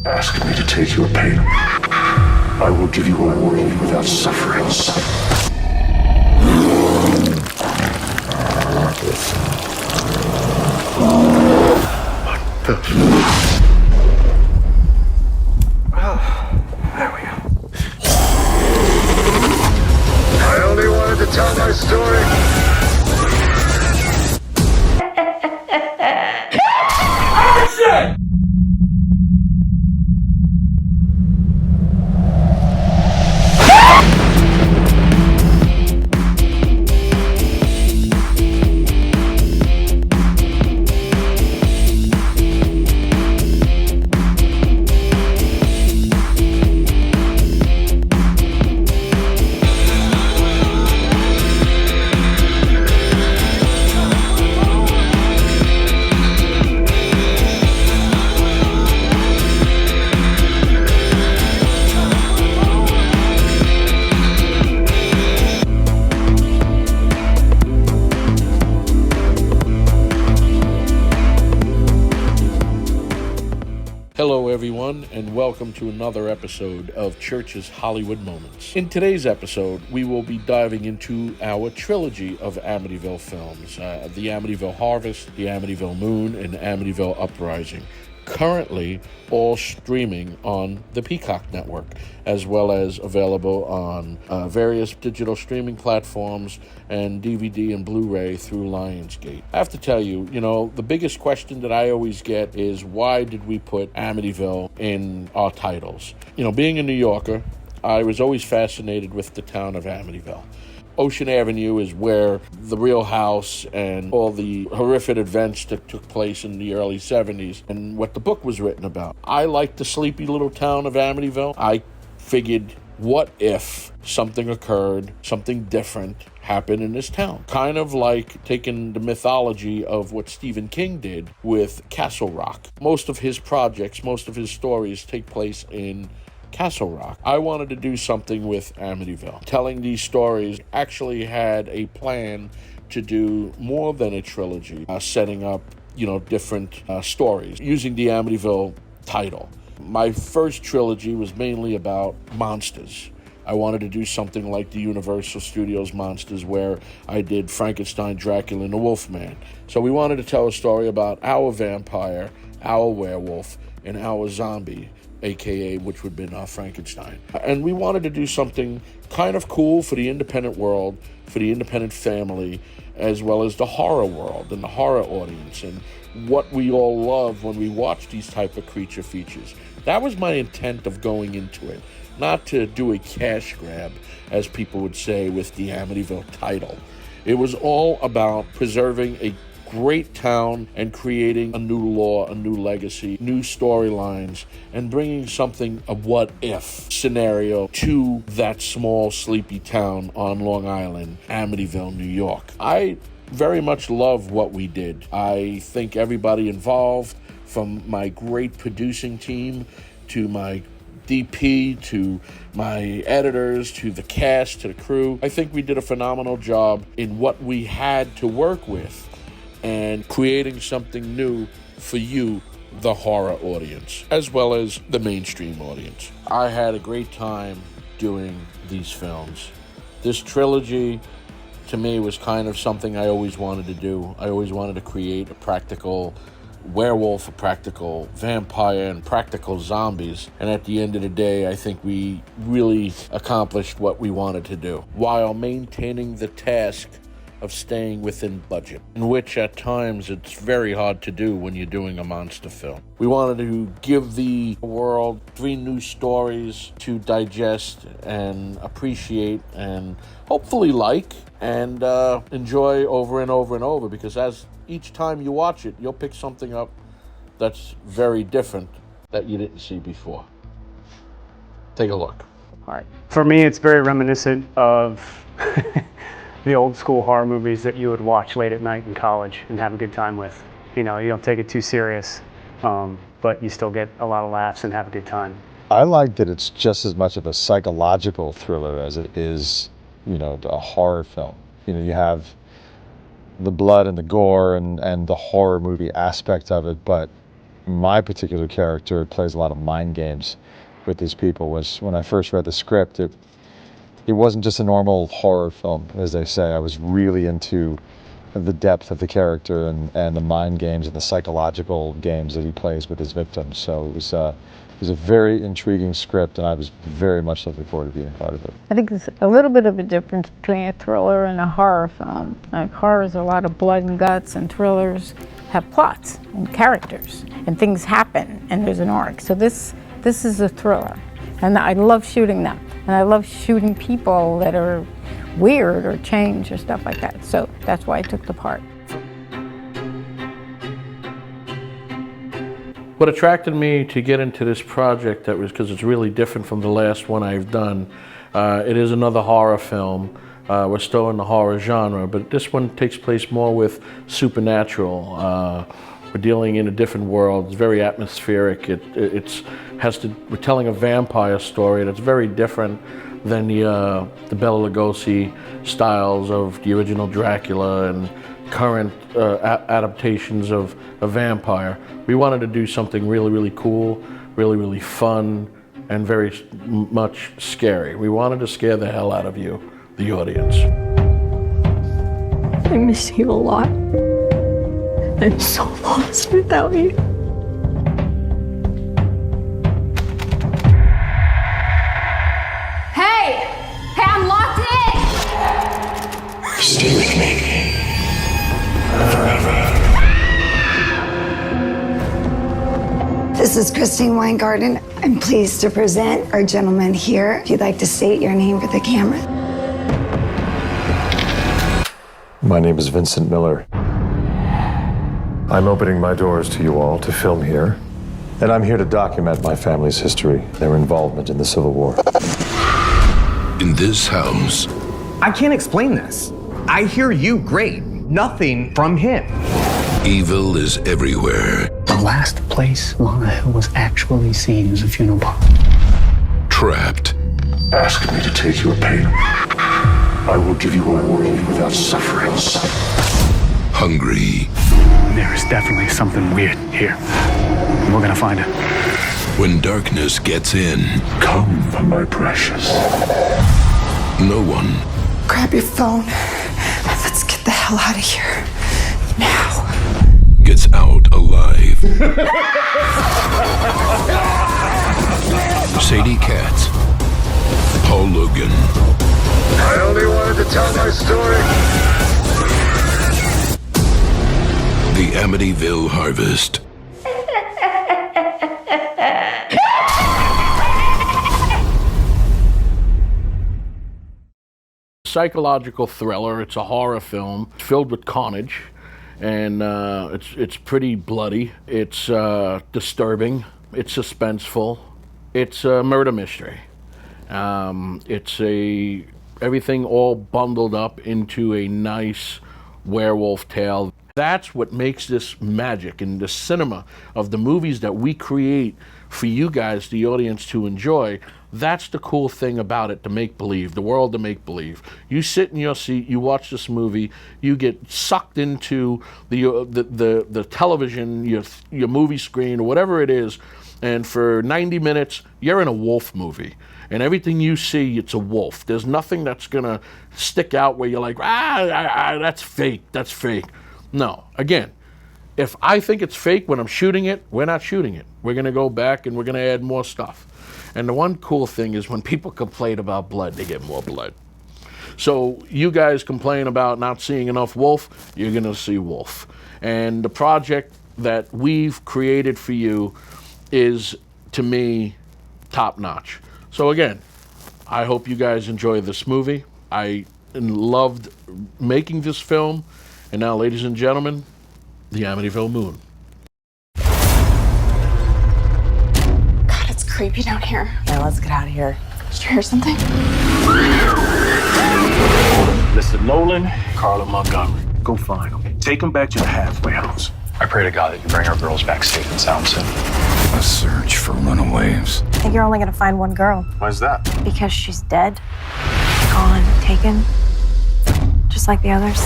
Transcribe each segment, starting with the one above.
Ask me to take your pain. I will give you a world without suffering. What the... There we go. I only wanted to tell my story. Action! Hello everyone, and welcome to another episode of Church's Hollywood Moments. In today's episode, we will be diving into our trilogy of Amityville films, the Amityville Harvest, the Amityville Moon, and Amityville Uprising, currently all streaming on the Peacock network, as well as available on various digital streaming platforms and DVD and Blu-ray through LIonsgate. I have to tell you, the biggest question that I always get is, why did we put Amityville in our titles? Being a New Yorker, I was always fascinated with the town of Amityville. Ocean Avenue is where the real house and all the horrific events that took place in the early 70s and what the book was written about. I like the sleepy little town of Amityville. I figured, what if something occurred, something different happened in this town? Kind of like taking the mythology of what Stephen King did with Castle Rock. Most of his projects, most of his stories take place in Castle Rock. I wanted to do something with Amityville. Telling these stories, actually had a plan to do more than a trilogy, setting up, different stories using the Amityville title. My first trilogy was mainly about monsters. I wanted to do something like the Universal Studios monsters, where I did Frankenstein, Dracula, and The Wolfman. So we wanted to tell a story about our vampire, our werewolf, and our zombie, aka which would have been Frankenstein. And we wanted to do something kind of cool for the independent world, for the independent family, as well as the horror world and the horror audience, and what we all love when we watch these type of creature features. That was my intent of going into it, not to do a cash grab, as people would say, with the Amityville title. It was all about preserving a great town and creating a new lore, a new legacy, new storylines, and bringing something, a what-if scenario to that small, sleepy town on Long Island, Amityville, New York. I very much love what we did. I think everybody involved, from my great producing team to my DP, to my editors, to the cast, to the crew, I think we did a phenomenal job in what we had to work with, and creating something new for you, the horror audience, as well as the mainstream audience. I had a great time doing these films. This trilogy, to me, was kind of something I always wanted to do. I always wanted to create a practical werewolf, a practical vampire, and practical zombies. And at the end of the day, I think we really accomplished what we wanted to do, while maintaining the task of staying within budget, in which at times it's very hard to do when you're doing a monster film. We wanted to give the world 3 new stories to digest and appreciate and hopefully like and enjoy over and over and over, because as each time you watch it, you'll pick something up that's very different that you didn't see before. Take a look. All right. For me, it's very reminiscent of the old school horror movies that you would watch late at night in college and have a good time with. You don't take it too serious, but you still get a lot of laughs and have a good time. I like that it's just as much of a psychological thriller as it is, a horror film. You have the blood and the gore and the horror movie aspect of it, but my particular character plays a lot of mind games with these people. Was when I first read the script, it wasn't just a normal horror film, as they say. I was really into the depth of the character and the mind games and the psychological games that he plays with his victims. So it was a very intriguing script, and I was very much looking forward to being part of it. I think there's a little bit of a difference between a thriller and a horror film. Like horror is a lot of blood and guts, and thrillers have plots and characters, and things happen, and there's an arc. So this is a thriller, and I love shooting them, and I love shooting people that are weird or change or stuff like that. So that's why I took the part. What attracted me to get into this project, that was because it's really different from the last one I've done. It is another horror film. We're still in the horror genre, but this one takes place more with supernatural. We're dealing in a different world. It's very atmospheric. We're telling a vampire story that's very different than the Bela Lugosi styles of the original Dracula and current adaptations of a vampire. We wanted to do something really, really cool, really, really fun, and very much scary. We wanted to scare the hell out of you, the audience. I miss you a lot. I'm so lost without you. Hey, I'm locked in! Stay with me. Forever. This is Christine Weingarten. I'm pleased to present our gentleman here. If you'd like to state your name for the camera. My name is Vincent Miller. I'm opening my doors to you all to film here, and I'm here to document my family's history, their involvement in the Civil War. In this house, I can't explain this. I hear you great. Nothing from him. evil is everywhere. The last place Lana Hill was actually seen as a funeral parlor. Trapped. Ask me to take your pain. I will give you a world without suffering. Hungry. There is definitely something weird here. We're gonna find it. When darkness gets in, Come, my precious. no one Grab your phone. Let's get the hell out of here. Now. gets out alive. Sadiekatz. Paul Logan. I only wanted to tell my story. The Amityville Harvest. Psychological thriller. It's a horror film filled with carnage, and it's pretty bloody. It's disturbing. It's suspenseful. It's a murder mystery. It's everything all bundled up into a nice werewolf tale. That's what makes this magic in the cinema of the movies that we create for you guys, the audience, to enjoy. That's the cool thing about it, to make believe, the world to make believe. You sit in your seat, you watch this movie, you get sucked into the television, your movie screen, or whatever it is, and for 90 minutes, you're in a wolf movie. And everything you see, it's a wolf. There's nothing that's gonna stick out where you're like, that's fake, that's fake. No, again, if I think it's fake when I'm shooting it, we're not shooting it. We're gonna go back and we're gonna add more stuff. And the one cool thing is when people complain about blood, they get more blood. So you guys complain about not seeing enough wolf, you're gonna see wolf. And the project that we've created for you is, to me, top notch. So again, I hope you guys enjoy this movie. I loved making this film. And now, ladies and gentlemen, the Amityville Moon. God, it's creepy down here. Yeah, let's get out of here. Did you hear something? Mr. Nolan, Carla Montgomery. Go find them. Take them back to the halfway house. I pray to God that you bring our girls back safe and sound soon. A search for runaways. I think you're only gonna find one girl. Why's that? Because she's dead. Gone. Taken. Just like the others.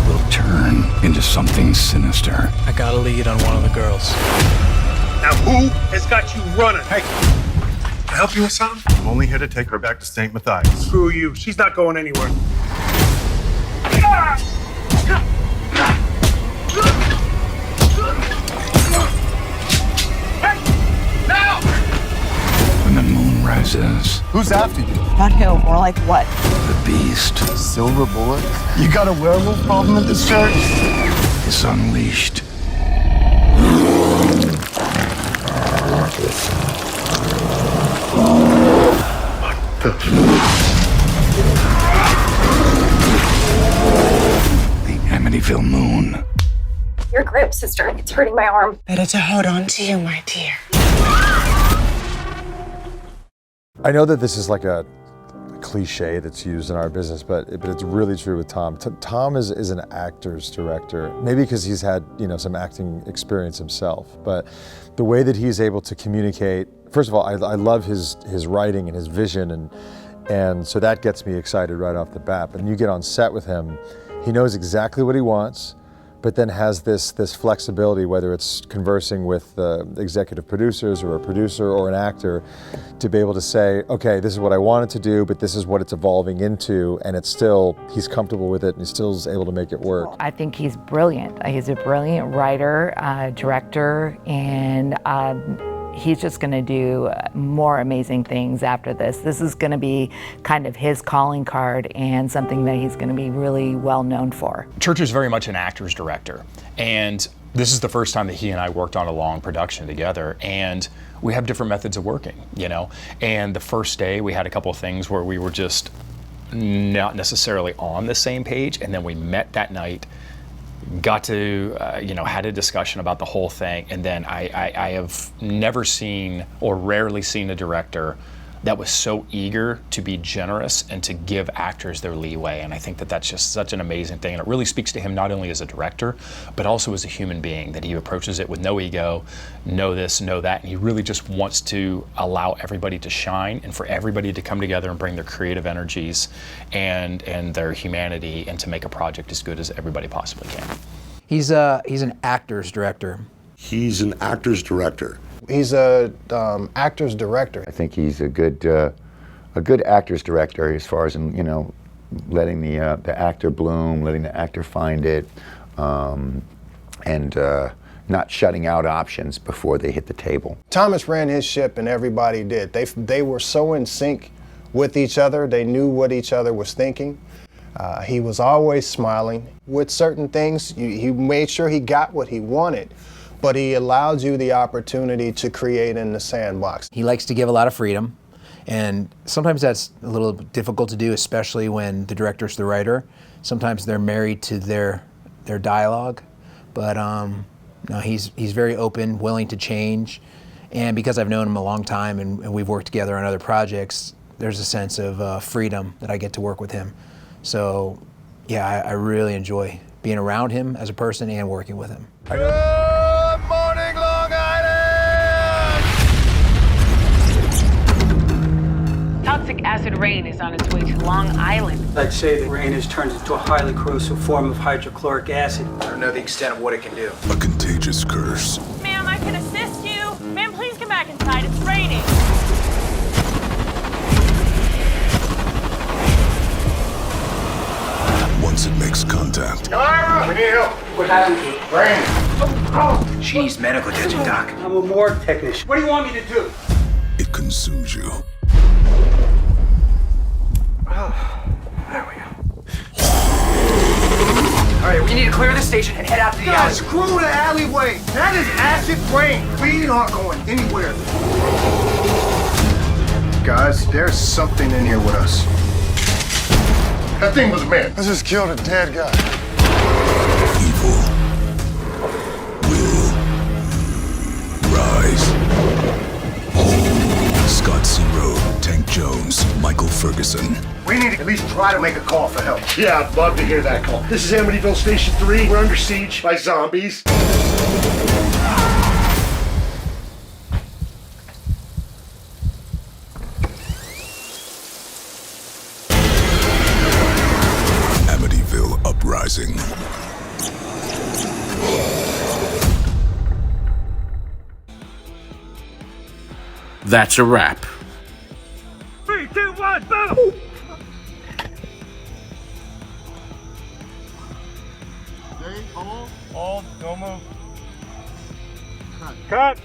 Will turn into something sinister. I got a lead on one of the girls. Now who has got you running? Hey, can I help you with something? I'm only here to take her back to St. Matthias. Screw you. She's not going anywhere. When the moon rises, Who's after you? Not who, more like what? the beast Silver Bullet? You got a werewolf problem at this church? is unleashed. The Amityville Moon. Your grip, sister. It's hurting my arm. Better to hold on to you, my dear. I know that this is like a cliche that's used in our business, but it's really true with Tom. Tom is an actor's director, maybe because he's had some acting experience himself, but the way that he's able to communicate, first of all, I love his writing and his vision, and so that gets me excited right off the bat. But when you get on set with him, he knows exactly what he wants, but then has this flexibility, whether it's conversing with the executive producers or a producer or an actor, to be able to say, okay, this is what I wanted to do, but this is what it's evolving into, and he's comfortable with it, and he still is able to make it work. I think he's brilliant. He's a brilliant writer, director, and he's just going to do more amazing things after this. This is going to be kind of his calling card and something that he's going to be really well known for. Church is very much an actor's director, and this is the first time that he and I worked on a long production together, and we have different methods of working, And the first day we had a couple of things where we were just not necessarily on the same page, and then we met that night, got to, had a discussion about the whole thing, and then I have never seen or rarely seen a director that was so eager to be generous and to give actors their leeway, and I think that that's just such an amazing thing, and it really speaks to him not only as a director, but also as a human being, that he approaches it with no ego, no this, no that, and he really just wants to allow everybody to shine and for everybody to come together and bring their creative energies and their humanity and to make a project as good as everybody possibly can. He's an actor's director. He's an actor's director. He's a actor's director. I think he's a good actor's director as far as letting the actor bloom, letting the actor find it, and not shutting out options before they hit the table. Thomas ran his ship, and everybody did. They were so in sync with each other. They knew what each other was thinking. He was always smiling. With certain things, he made sure he got what he wanted, but he allowed you the opportunity to create in the sandbox. He likes to give a lot of freedom, and sometimes that's a little difficult to do, especially when the director's the writer. Sometimes they're married to their dialogue, but no, he's very open, willing to change, and because I've known him a long time and we've worked together on other projects, there's a sense of freedom that I get to work with him. So yeah, I really enjoy being around him as a person and working with him. Good morning, Long Island! Toxic acid rain is on its way to Long Island. I'd say the rain has turned into a highly corrosive form of hydrochloric acid. I don't know the extent of what it can do. A contagious curse. Ma'am, I can assist you. Ma'am, please come back inside. It's raining. Once it makes contact, Ira, we need help. What happened to it? Rain. She needs medical attention, Doc. I'm a morgue technician. What do you want me to do? it consumes you. There we go. All right, we need to clear the station and head out to the alley. Screw the alleyway. That is acid rain. We aren't going anywhere. Guys, there's something in here with us. That thing was a man. I just killed a dead guy. Evil will rise. Scott Zero, Tank Jones, Michael Ferguson. We need to at least try to make a call for help. Yeah, I'd love to hear that call. This is Amityville Station 3. We're under siege by zombies. Amityville Uprising. that's a wrap. 3, 2, 1, boom! Hold, don't move. Cut.